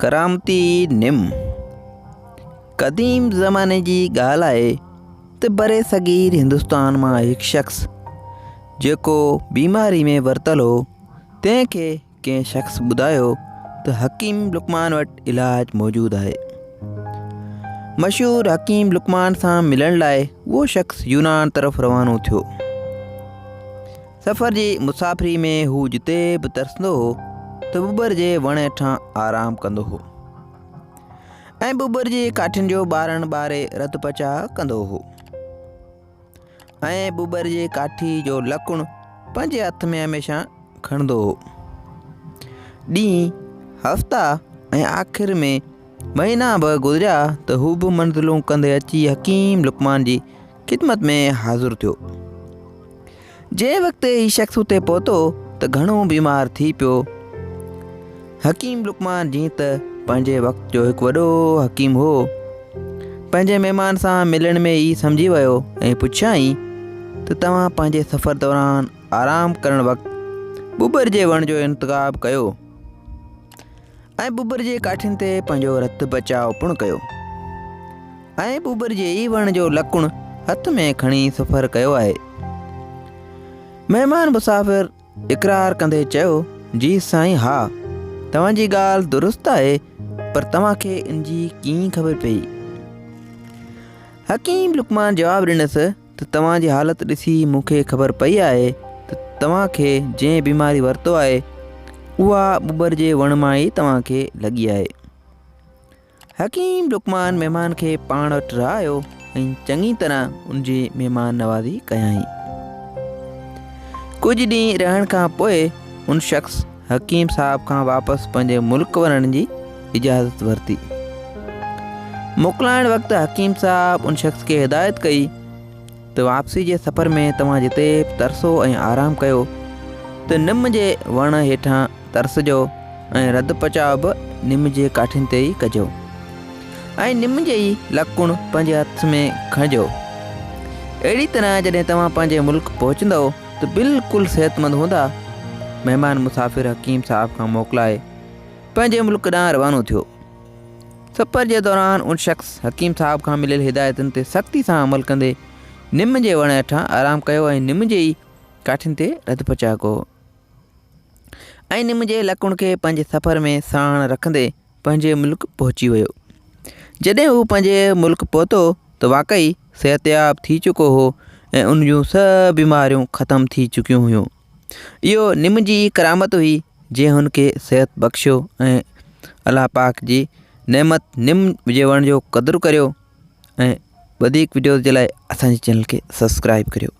करामती निम क़दीम ज़माने जी ॻाल्हि आहे त बरे सग़ीर हिंदुस्तान मां हिकु शख़्स जेको बीमारी में वरतल हो तंहिंखे कंहिं शख़्स ॿुधायो त हकीम लुकमान वटि इलाजु मौजूदु आहे। मशहूरु हकीम लुकमान सां मिलण लाइ उहो शख़्स यूनान तरफ़ रवानो थियो। सफ़र जी मुसाफ़िरी में हू जिते बि तरसंदो हो त बुबर जे वण हेठां आराम कंदो हो ऐं बुबर जी काठियुनि जो ॿारण ॿारे रत पचा कंदो हो ऐं बुबर जे काठी जो लकुण पंहिंजे हथ में हमेशह खणंदो हो। ॾींहं हफ़्ता ऐं आख़िर में महीना बि गुज़रिया त हू बि मंज़िलूं कंदे अची हकीम लुकमान जी ख़िदमत में हाज़िर थियो। जंहिं वक़्तु ही शख़्स उते पहुतो त घणो बीमार थी पियो। हकीम लुकमान जीअं त पंहिंजे वक़्त जो हिकु वॾो हकीम हो, पंहिंजे महिमान सां मिलण में ई सम्झी वियो ऐं पुछियईं त तव्हां पंहिंजे सफ़र दौरान आराम करण वक़्तु बुबर जे वण जो इंतख़ाब कयो ऐं बुबर जे काठियुनि ते पंहिंजो रत बचाव पिणु कयो ऐं बुबर जे ई वण जो लकुण हथ में खणी सफ़र कयो आहे। महिमान मुसाफ़िर इक़रार कंदे चयो, जी साईं, हा तव्हांजी ॻाल्हि दुरुस्त आहे, पर तव्हांखे इन जी कीअं ख़बर पई? हकीम लुकमान जवाबु ॾिनसि त तव्हांजी हालत ॾिसी मूंखे ख़बर पई आहे त तव्हांखे जंहिं बीमारी वरितो आहे उहा बुबर जे वण मां ई तव्हांखे लॻी आहे। हकीम लुकमान महिमान खे पाण वटि रहायो ऐं चङी तरह उनजी महिमान नवाज़ी कयाईं। कुझु ॾींहं रहण खां पोइ उन शख़्स हकीम साहब खां वापसि पंहिंजे मुल्क वञण जी इजाज़त वरिती। मोकिलाइण वक़्तु हकीम साहब उन शख़्स खे हिदायत कई त वापसी जे सफ़र में तव्हां जिते तरसो ऐं आराम कयो त निम जे वण हेठां तरसजो ऐं रद पचाव बि निम जे काठियुनि ते ई कजो ऐं निम जे ई लकुण पंहिंजे हथ में खणिजो। अहिड़ी तरह जॾहिं तव्हां पंहिंजे मुल्क पहुचंदव त बिल्कुलु सेहतमंद हूंदा। महिमान मुसाफ़िर हकीम साहब खां मोकिलाए पंहिंजे मुल्क ॾांहुं रवानो थियो। सफ़र जे दौरान उन शख़्स हकीम साहब खां मिलियल हिदायतुनि ते सख़्ती सां अमल कंदे निम जे वण हेठां आराम कयो ऐं निम जे ई काठियुनि ते रद पचा कयो ऐं निम जे लकुण खे पंहिंजे सफ़र में साण रखंदे पंहिंजे मुल्क पहुची वियो। जॾहिं हू पंहिंजे मुल्क पहुतो त वाक़ई सिहतयाब थी चुको हो ऐं उन जूं सभु बीमारियूं ख़तमु थी चुकियूं हुयूं। इहो निम जी करामत हुई जंहिं हुनखे सिहत बख़्शियो ऐं अलाह पाक जी नेमत निम जे वण जो क़दुरु करियो। ऐं वधीक वीडियोज़ जे लाइ असांजे चैनल खे सब्सक्राइब करियो।